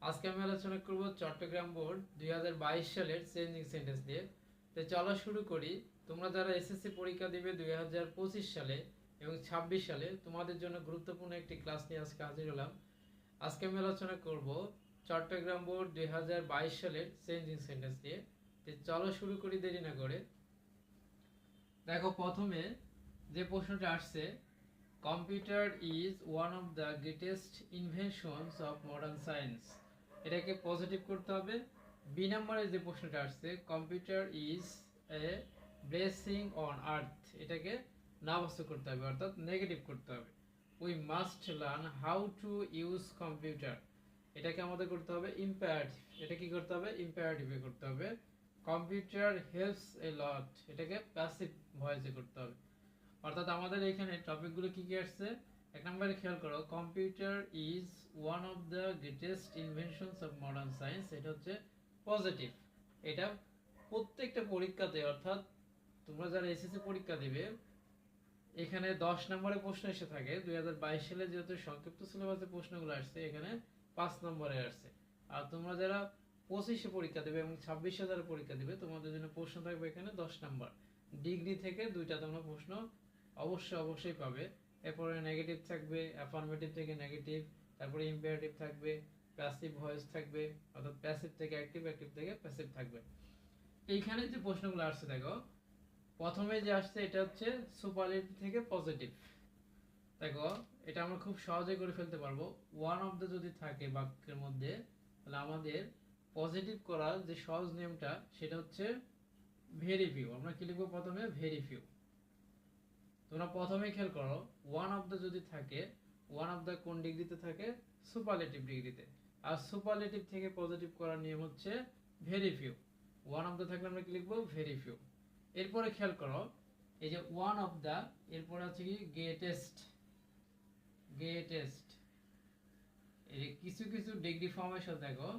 আজকে আমি আলোচনা করব চট্টগ্রাম বোর্ড 2022 সালের চেঞ্জিং সেন্টেন্স নিয়ে। তো চলো শুরু করি। তোমরা যারা এসএসসি পরীক্ষা দিবে 2025 সালে এবং 26 সালে, তোমাদের জন্য গুরুত্বপূর্ণ একটি ক্লাস নিয়ে আজকে হাজির হলাম। আজকে আমি আলোচনা করব চট্টগ্রাম বোর্ড 2022 সালের চেঞ্জিং সেন্টেন্স নিয়ে। তো চলো শুরু করি দেরি না করে। দেখো, প্রথমে যে প্রশ্নটা আসছে, computer is one of the greatest inventions of modern science, এটাকে পজিটিভ করতে হবে। বি নম্বরে যে প্রশ্নটা আসছে, computer is a blessing on earth, এটাকে নাবাস্তব করতে হবে, অর্থাৎ নেগেটিভ করতে হবে। We must learn how to use computer, এটাকে আমাদের করতে হবে ইম্পারেটিভ। এটা কি করতে হবে? ইম্পারেটিভে করতে হবে। কম্পিউটার হেল্পস এ লট, এটাকে প্যাসিভ ভয়েসে করতে হবে। অর্থাৎ আমাদের এখানে টপিকগুলো কি কি আসছে, এক নম্বরে খেয়াল করো, computer is one of the greatest inventions of modern science, এটা হচ্ছে পজিটিভ। এটা প্রত্যেকটা পরীক্ষাতে, অর্থাৎ তোমরা যারা এসএসসি পরীক্ষা দিবে, এখানে 10 নম্বরে প্রশ্ন এসে থাকে। 2022 সালে যেহেতু সংক্ষিপ্ত সিলেবাসে প্রশ্নগুলো আসছে, এখানে 5 নম্বরে আসছে। আর তোমরা যারা 25-এ পরীক্ষা দেবে এবং 26-এ যারা পরীক্ষা দিবে, তোমাদের জন্য প্রশ্ন থাকবে এখানে 10 নম্বর। ডিগ্রি থেকে দুইটা তোমরা প্রশ্ন অবশ্যই পাবে। এরপরে নেগেটিভ থাকবে, অ্যাফার্মেটিভ থেকে নেগেটিভ, তারপরে ইম্পারেটিভ থাকবে, প্যাসিভ ভয়েস থাকবে, অর্থাৎ প্যাসিভ থেকে অ্যাক্টিভ, অ্যাক্টিভ থেকে প্যাসিভ থাকবে। এইখানে যে প্রশ্নগুলো আসছে দেখো, প্রথমে যে আসছে এটা হচ্ছে সুপারলেটিভ থেকে পজিটিভ। দেখো, এটা আমরা খুব সহজে করে ফেলতে পারবো। ওয়ান অফ দ্য যদি থাকে বাক্যের মধ্যে, তাহলে আমাদের পজিটিভ করার যে সহজ নিয়মটা, সেটা হচ্ছে ভেরি ফিউ। আমরা কি লিখবো? প্রথমে ভেরি ফিউ। তোমরা প্রথমে খেয়াল করো, ওয়ান অফ দ্য যদি থাকে, ওয়ান অফ দ্য কোন ডিগ্রিতে থাকে? সুপারলেটিভ ডিগ্রিতে। আর সুপারলেটিভ থেকে পজিটিভ করার নিয়ম হচ্ছে very few. One of the থাকলে আমরা কি লিখবো? Very few. এরপরে খেয়াল করো, এই যে ওয়ান অফ দ্য, এরপরে আছে কি? গ্রেটেস্ট। গ্রেটেস্ট, এই কিছু কিছু ডিগ্রি ফর্মের সাথে দেখো,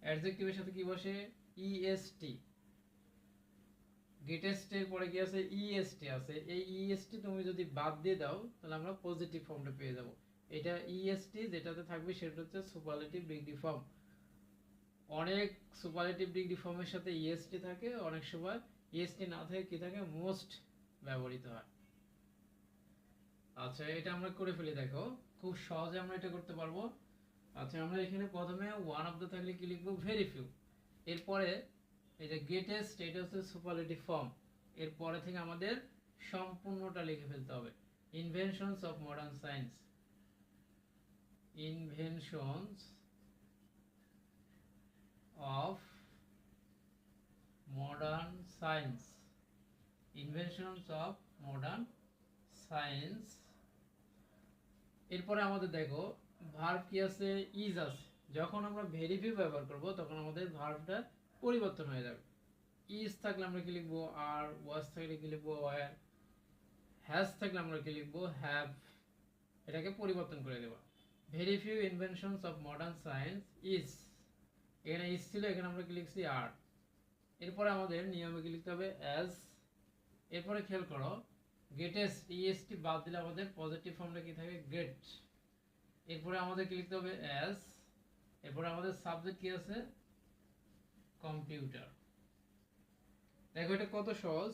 অ্যাডজেক্টিভের সাথে কি বসে? ইএসটি। গ্রেটেস্ট এর পরে কি আছে? ইএসটি আছে। এই ইএসটি তুমি যদি বাদ দিয়ে দাও, তাহলে আমরা পজিটিভ ফর্মটা পেয়ে যাব। এটা ইএসটি যেটাতে থাকবে সেটা হচ্ছে সুপারলেটিভ ডিগ্রি ফর্ম। অনেক সুপারলেটিভ ডিগ্রি ফর্মের সাথে ইএসটি থাকে, অনেক সময় ইএসটি না থাকে কি থাকে? মোস্ট ব্যবহৃত হয়। আচ্ছা, এটা আমরা করে ফেলি। দেখো, খুব সহজে আমরা এটা করতে পারবো। আচ্ছা, আমরা এখানে প্রথমে ওয়ান অফ দ্য থাকলে কি লিখবো? Very few. এরপরে এই যে গ্রেটেস্ট, এটা হচ্ছে সুপারলেটিভ ফর্ম। এরপরে থেকে আমাদের সম্পূর্ণটা লিখে ফেলতে হবে। Inventions of modern science, inventions of modern science, inventions of modern science. এরপরে আমাদের দেখো, ভার্ব কি আছে? ইজ আছে। যখন আমরা ভেরি ফিউ ব্যবহার করব, তখন আমাদের ভার্বটা পরিবর্তন হয়ে যাবে। ইজ থাকলে আমরা কি লিখবো? আর। ওয়াজ থাকলে কি লিখবো? ওয়্যার। হ্যাজ থাকলে আমরা কি লিখবো? হ্যাভ। এটাকে পরিবর্তন করে দেবো। Very few inventions of modern science is, এখানে ইজ ছিল, এখানে আমরা কি লিখছি? আর। এরপরে আমাদের নিয়মে কি লিখতে হবে? অ্যাজ। এরপরে খেয়াল করো, গ্রেটেস্ট, ইএসটি বাদ দিলে আমাদের পজিটিভ ফর্মটা কি থাকে? গ্রেট। এরপরে আমাদের কি লিখতে হবে? অ্যাজ। এরপরে আমাদের সাবজেক্ট কি আছে? কম্পিউটার। দেখো, এটা কত সহজ।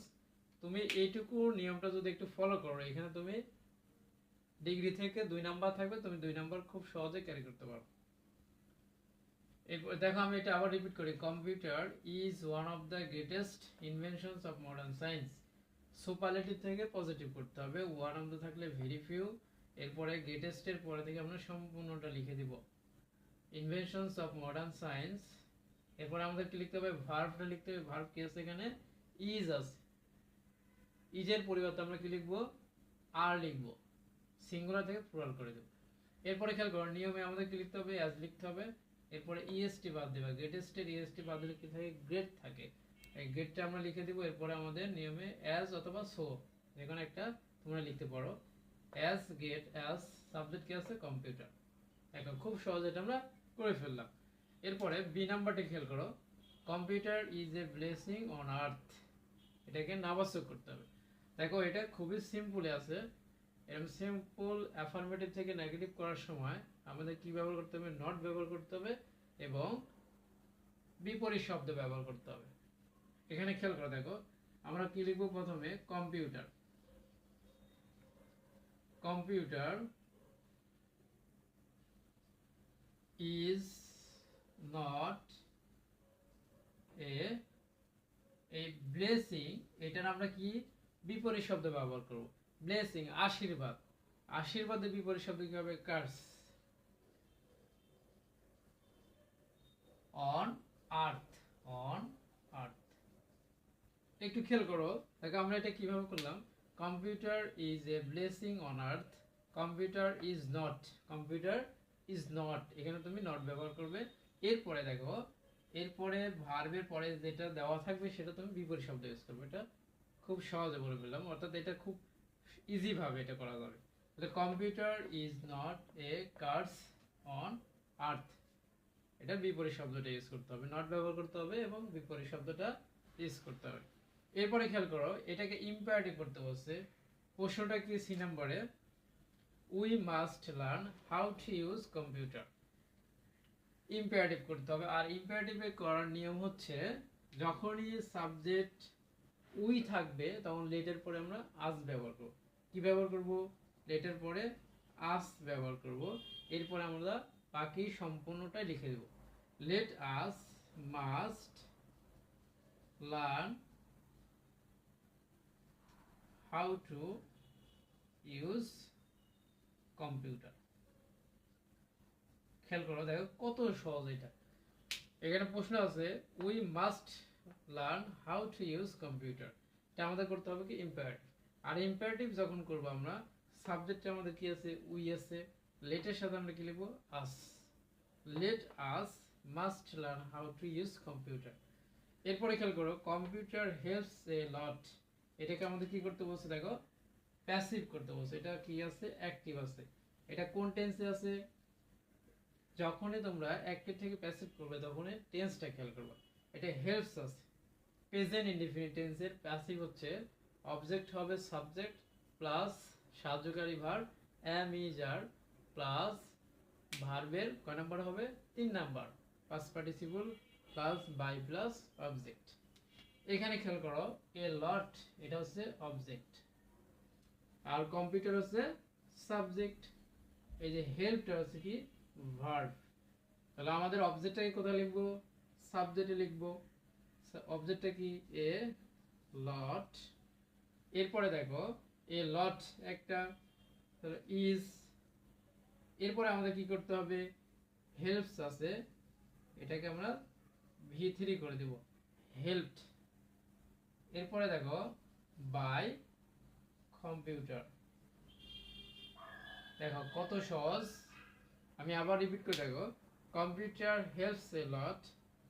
তুমি এইটুকু নিয়মটা যদি একটু ফলো করো, এখানে তুমি ডিগ্রি থেকে 2 নাম্বার থাকবে, তুমি 2 নাম্বার খুব সহজে ক্যারি করতে পারো। এরপর দেখো, আমি এটা আবার রিপিট করি, computer is one of the greatest inventions of modern science. Superlative থেকে পজিটিভ করতে হবে, ওয়ান অফ দ্য থাকলে ভেরি ফিউ, এরপরে গ্রেটেস্টের পরে থেকে আমরা সম্পূর্ণটা লিখে দিব, ইনভেনশনস অফ মডার্ন সায়েন্স। এরপরে আমাদের কি লিখতে হবে? ভার্বটা লিখতে হবে। ভার্ব কি আছে এখানে? ইজ আছে। ইজের পরিবর্তে আমরা কি লিখবো? আর লিখবো, সিঙ্গুলার থেকে প্লুরাল করে দেব। এরপরে খেয়াল করো, নিয়মে আমাদের কি লিখতে হবে? অ্যাজ লিখতে হবে। এরপরে ইএসটি বাদ দেবে, গ্রেটেস্টের ইএসটি বাদ দিলে কি থাকে? গ্রেট থাকে। এই গ্রেটটা আমরা লিখে দিব। এরপরে আমাদের নিয়মে অ্যাজ অথবা সো, যেকোনো একটা তোমরা লিখতে পারো। অ্যাজ গ্রেট, অ্যাজ সাবজেক্ট কি আছে? কম্পিউটার। এখন খুব সহজ, এটা আমরা করে ফেললাম। এরপরে বি নাম্বারটা খেয়াল করো, computer is a blessing on earth, এটাকে নাবাচক করতে হবে। দেখো, এটা খুবই সিম্পলে আছে। এরকম সিম্পল অ্যাফার্মেটিভ থেকে নেগেটিভ করার সময় আমাদের কি ব্যবহার করতে হবে? নট ব্যবহার করতে হবে। এবং বিপরীত শব্দ ব্যবহার করতে হবে। এখানে খেয়াল করে দেখো, আমরা কি লিখবো? প্রথমে computer. Computer is not a blessing. এটার আমরা কি বিপরীত শব্দ ব্যবহার করব? ব্লেসিং আশীর্বাদ। আশীর্বাদের বিপরীত শব্দ কি হবে? Curse. On earth. On earth. একটু খেয়াল করো, দেখো আমরা এটা কিভাবে করলাম। Computer is a blessing on earth. Computer is not. Computer is not, এখানে তুমি নট ব্যবহার করবে। এরপরে দেখো, এরপরে ভার্বের পরে যেটা দেওয়া থাকবে সেটা তুমি বিপরীত শব্দ ইউজ করবে। এটা খুব সহজে বলে ফেললাম, অর্থাৎ এটা খুব ইজি ভাবে এটা করা যাবে। তাহলে computer is not a curse on earth, এটা বিপরীত শব্দটা ইউজ করতে হবে, নট ব্যবহার করতে হবে এবং বিপরীত শব্দটা ইউজ করতে হবে। এরপরে খেয়াল করো, এটাকে ইম্পারেটিভ করতে বলছে। প্রশ্নটা কি? সি নম্বরে, we must learn how to use computer. Imperative করতে হবে। আর ইম্পারেটিভে করার নিয়ম হচ্ছে, যখনই সাবজেক্ট উই থাকবে তখন লেটের পরে আমরা আস ব্যবহার করব। কি ব্যবহার করব? লেটের পরে আস ব্যবহার করব। এরপরে আমরা বাকি সম্পূর্ণটাই লিখে দেব। Let us must learn how to use computer. খেয়াল করো, দেখো কত সহজ এটা। এখানে প্রশ্ন আছে, we must learn how to use computer. এটা আমাদের করতে হবে কি? ইম্পারেটিভ। আর ইম্পারেটিভ যখন করব আমরা, সাবজেক্টে আমাদের কি আছে? উই আছে। লেটের সাথে আমরা কি লিখবো? Us. Let us must learn how to use computer. এরপরে খেয়াল করো, কম্পিউটার হেল্পস এ লট। এটাকে আমাদের কি করতে বলছে? দেখো প্যাসিভ করতে বলছে। এটা কি আছে? অ্যাক্টিভ আছে। এটা কোন টেন্সে আছে? যখনই তোমরা অ্যাক্টিভ থেকে প্যাসিভ করবে তখনই টেন্সটা খেয়াল করবে। এটা হেল্পস আছে। প্রেজেন্ট ইনডিফিনিট টেন্সের প্যাসিভ হচ্ছে অবজেক্ট হবে সাবজেক্ট প্লাস সাহায্যকারী verb am is are plus ভার্বের কয় নাম্বার হবে? 3 number. Past participle plus by plus object. এখানে খেয়াল করো, এ লট এটা হচ্ছে অবজেক্ট আর কম্পিউটার হচ্ছে সাবজেক্ট। এই যে হেল্পটা হচ্ছে কি? ভার্ব। তাহলে আমাদের অবজেক্টটাকে কোথায় লিখবো? সাবজেক্টে লিখবো। অবজেক্টটা কি? এ লট। এরপরে দেখো, এ লট একটা, তাহলে ইজ। এরপরে আমাদের কি করতে হবে? হেল্পস আছে, এটাকে আমরা V3 করে দেব, হেল্পড। এরপরে দেখো বাই কম্পিউটার। দেখো কত সহজ। আমি আবার রিপিট করে দেখো, computer helps a lot.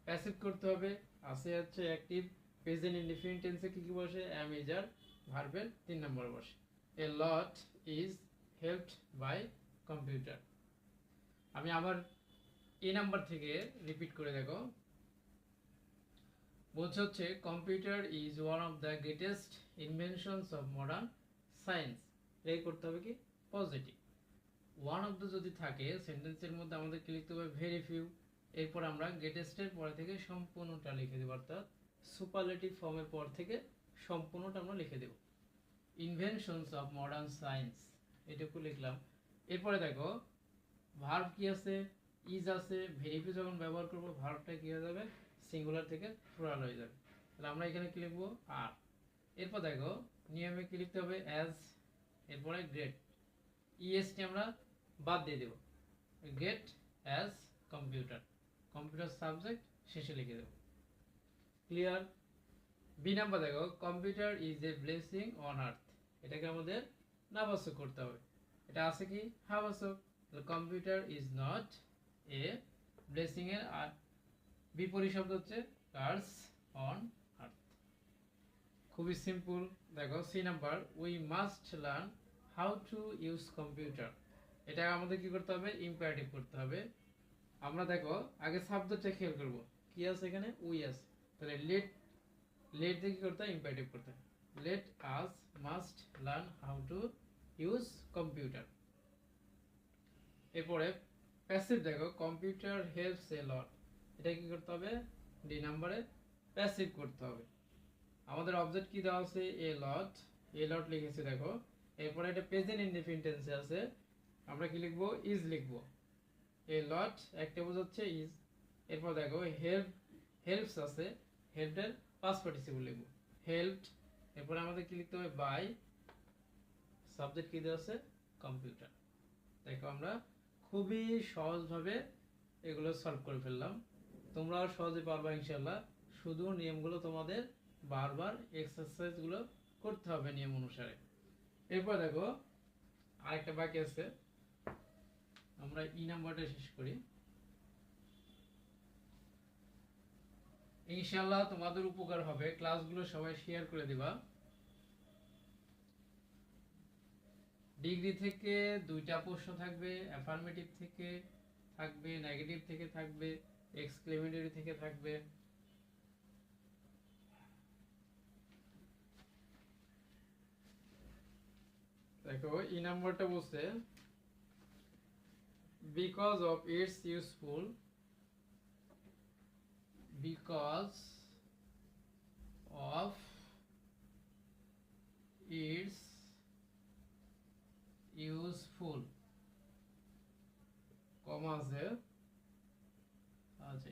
Passive করতে হবে, আছে হচ্ছে অ্যাক্টিভ। প্রেজেন্ট ইনডিফিনিট টেন্সে কি কি বসে? এম ইজ আর ভার্বের 3 নম্বরে বসে। এ লট ইজ হেল্পড বাই কম্পিউটার। আমি আবার এই নাম্বার থেকে রিপিট করে দেখো, বলছে হচ্ছে computer is one of the greatest inventions of modern science. এই করতে হবে কি? পজিটিভ। ওয়ান অফ দ্য যদি থাকে সেন্টেন্সের মধ্যে আমাদের কি লিখতে হবে? Very few. এরপর আমরা গ্রেটেস্টের পরে থেকে সম্পূর্ণটা লিখে দেব, অর্থাৎ সুপারলেটিভ ফর্মের পর থেকে সম্পূর্ণটা আমরা লিখে দেব। ইনভেনশনস অফ মডার্ন সায়েন্স এটুকু লিখলাম। এরপরে দেখো ভার্ব কি আছে? ইজ আছে। ভেরি ফিউ যখন ব্যবহার করবো ভার্বটা কি হয়ে যাবে? সিঙ্গুলার থেকে প্লুরাল হয়ে যাবে। তাহলে আমরা এখানে কি লিখবো? আর। এরপর দেখো নিয়মে কি লিখতে হবে? অ্যাজ। এরপরে গ্রেট, ইএসটি আমরা বাদ দিয়ে দেব। Get as computer, computer subject শেষে লিখে দেব। ক্লিয়ার? বি নাম্বার দেখো, computer is a blessing on earth. এটাকে আমাদের নাবাচক করতে হবে। এটা আছে কি? হাবাচক। Computer is not a blessing এর আর বিপরীত শব্দ হচ্ছে কার্স অন আর্থ। খুবই সিম্পল। দেখো C number, we must learn how to use computer. এটা আমাদের কি করতে হবে? ইম্পারেটিভ করতে হবে। আমরা দেখো আগে সাবজেক্টটা খেয়াল করব, কি আছে এখানে? উই আছে। তাহলে লেট, লেট দিয়ে কি করতে হয়? ইম্পারেটিভ করতে হয়। Late us must learn how to use computer. এরপরে প্যাসিভ দেখো, কম্পিউটার হেল্পস এ লট। এটা কি করতে হবে, ডি নাম্বারে প্যাসিভ করতে হবে। আমাদের অবজেক্ট কি দেওয়া আছে, এ লট লিখেছি দেখো। এরপরে এটা প্রেজেন্ট ইনডিফিনিট টেন্সে আছে, আমরা কি লিখবো, ইজ লিখবো। এ লট একটা বোঝাচ্ছে ইজ। এরপর দেখো হেল্পস আছে, হেল্পের পাস্ট পার্টিসিপল লিখবো, হেল্পড। এরপরে আমাদের কি লিখতে হবে, বাই। সাবজেক্ট কি দেওয়া আছে, কম্পিউটার। দেখো আমরা খুবই সহজভাবে এগুলো সলভ করে ফেললাম। তোমরাও সহজে পারবা ইনশাল্লাহ। শুধু নিয়মগুলো তোমাদের বারবার এক্সারসাইজগুলো করতে হবে নিয়ম অনুসারে। এরপর দেখো আরেকটা বাকি আছে, আমরা ই নাম্বারটা শেষ করি। ইনশাল্লাহ তোমাদের উপকার হবে, ক্লাসগুলো সবাই শেয়ার করে দিবা। ডিগ্রি থেকে 2টা প্রশ্ন থাকবে, অ্যাফার্মেটিভ থেকে থাকবে, নেগেটিভ থেকে থাকবে, এক্সক্লেমেটরি থেকে থাকবে। দেখো ই নাম্বারটা বলছে, because of its useful, because of its useful, comma আছে, আচ্ছা,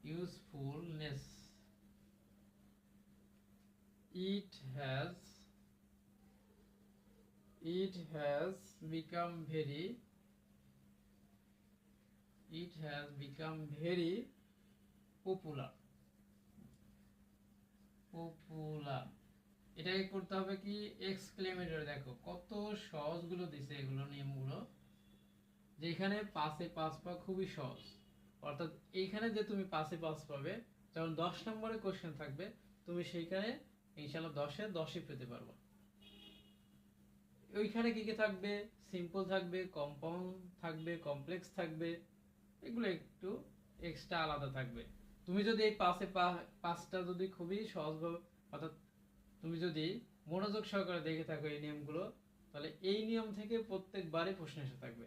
usefulness, it has become very popular। এটাকে করতে হবে কি, এক্সক্লেমেটর। দেখো কত সহজগুলো দিছে এগুলো নিয়মগুলো, যেখানে পাশে পাস পাওয়া খুবই সহজ। অর্থাৎ এইখানে যে তুমি পাশে পাস পাবে, যখন 10 নম্বরের কোশ্চেন থাকবে, তুমি সেইখানে ইনশাআল্লাহ 10-এ 10ই পেতে পারবে। ওইখানে কি কি থাকবে, সিম্পল থাকবে, কম্পাউন্ড থাকবে, কমপ্লেক্স থাকবে, এগুলো একটু এক্সট্রা আলাদা থাকবে। তুমি যদি এই পাঁচটা যদি খুবই সহজভাবে, অর্থাৎ তুমি যদি মনোযোগ সহকারে দেখে থাকো এই নিয়মগুলো, তাহলে এই নিয়ম থেকে প্রত্যেকবারই প্রশ্ন এসে থাকবে।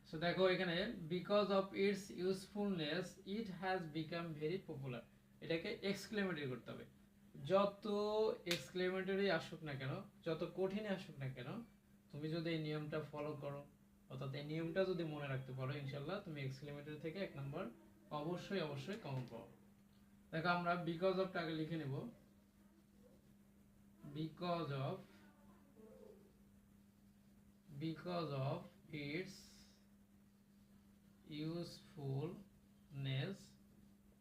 সো দেখো এখানে, because of its usefulness it has become very popular, এটাকে এক্সক্লেমেটরি করতে হবে। যত এক্সক্লেমেটরি আসুক না কেন, যত কঠিন আসুক না কেন, তুমি যদি এই নিয়মটা ফলো করো, অর্থাৎ এই নিয়মটা যদি মনে রাখতে পারো, ইনশাল্লাহ তুমি এক্সক্লেমেটরি থেকে 1 নম্বর অবশ্যই কমন পাবো। দেখো আমরা বিকজ অফটাকে লিখে নেব, বিকজ অফ ইটস ইউজফুলনেস,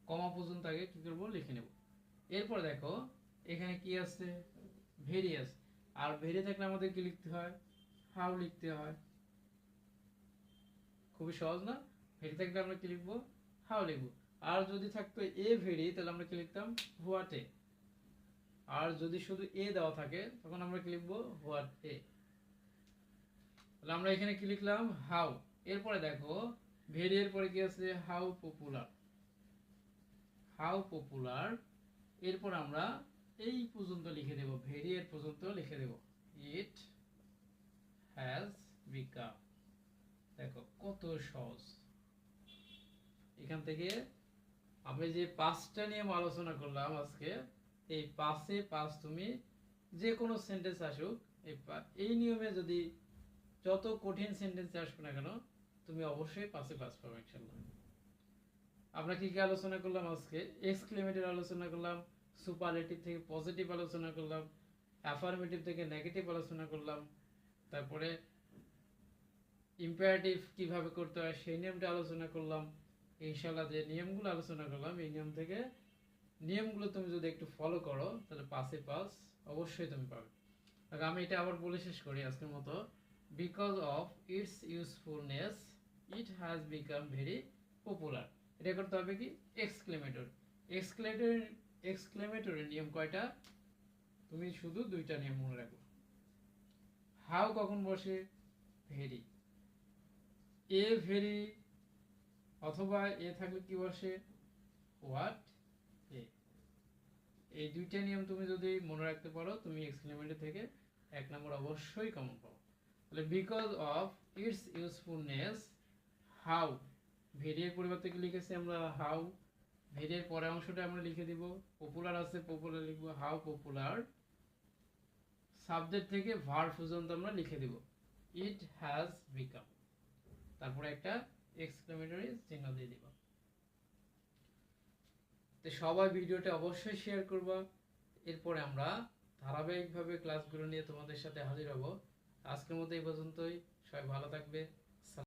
কমা পর্যন্ত আগে কি করব, লিখে নেব। এরপর দেখো এখানে কি আছে, ভেরিয়াস। আর ভেরি থাকলে আমাদের কি লিখতে হয়, হাউ লিখতে হয়। খুবই সহজ না, ভেরি থাকলে আমরা কি লিখবো, হাউ লিখবো। আর যদি থাকতো এ ভেরি, তাহলে আমরা কি লিখতাম, হোয়াট এ। আর যদি শুধু এ দেওয়া থাকে, তখন আমরা কি লিখবো, হোয়াট এ। তাহলে আমরা এখানে কি লিখলাম, হাউ। এরপরে দেখো ভেরি এর পরে কি আছে, হাউ পপুলার। এরপর আমরা এই পর্যন্ত লিখে দেব, ভেরি এর পর্যন্ত লিখে দেব, ইট হ্যাজ বিকাম। দেখো কত সহজ। এখান থেকে আমি যে 5টা নিয়ম আলোচনা করলাম আজকে, এই পাঁচ তুমি যে কোনো সেন্টেন্স আসুক, এই নিয়মে যদি যত কঠিন সেন্টেন্স আসবে না কেন, তুমি অবশ্যই পাস পাবে ইনশাআল্লাহ। আমরা কি কি আলোচনা করলাম আজকে, এক্সক্লেমেটরি আলোচনা করলাম, সুপারলেটিভ থেকে পজিটিভ আলোচনা করলাম, অ্যাফার্মেটিভ থেকে নেগেটিভ আলোচনা করলাম, তারপরে ইম্পারেটিভ কিভাবে করতে হয় সেই নিয়মটা আলোচনা করলাম। ইনশাআল্লাহ যে নিয়মগুলো আলোচনা করলাম, এই নিয়মগুলো তুমি যদি একটু ফলো করো, তাহলে পাস অবশ্যই তুমি পাবে। আমি এটা আবার বলে শেষ করি আজকের মতো, because of its usefulness it has become very popular. এটা করতে হবে কি, এক্সক্লেমেটরি নিয়ম কয়টা, তুমি শুধু 2টা নিয়ম মনে রাখো। হাউ কখন বসে, ভেরি। এ ভেরি অথবা এ থাকলে কি বসে, হোয়াট এ। এই 2টা নিয়ম তুমি যদি মনে রাখতে পারো, তুমি এক্সক্লেমেটরি থেকে 1 নম্বর অবশ্যই কমন পাবো। তাহলে because of its usefulness, how, very এর পরিবর্তে কি লিখেছি আমরা হাউ, ভেরি এর পরের অংশটা আমরা লিখে দিব, পপুলার আছে পপুলার লিখবো হাউ পপুলার, সাবজেক্ট থেকে ভার্ব পর্যন্ত আমরা লিখে দিব ইট হ্যাজ বিকাম, তারপরে একটা এক্সক্লেমেটরি চিহ্ন দিয়ে দিব। তো সবাই ভিডিওটা অবশ্যই শেয়ার করবা। এরপরে আমরা ধারাবাহিকভাবে ক্লাসগুলো নিয়ে তোমাদের সাথে হাজির হব। আজকের মতো এই পর্যন্তই, সবাই ভালো থাকবে।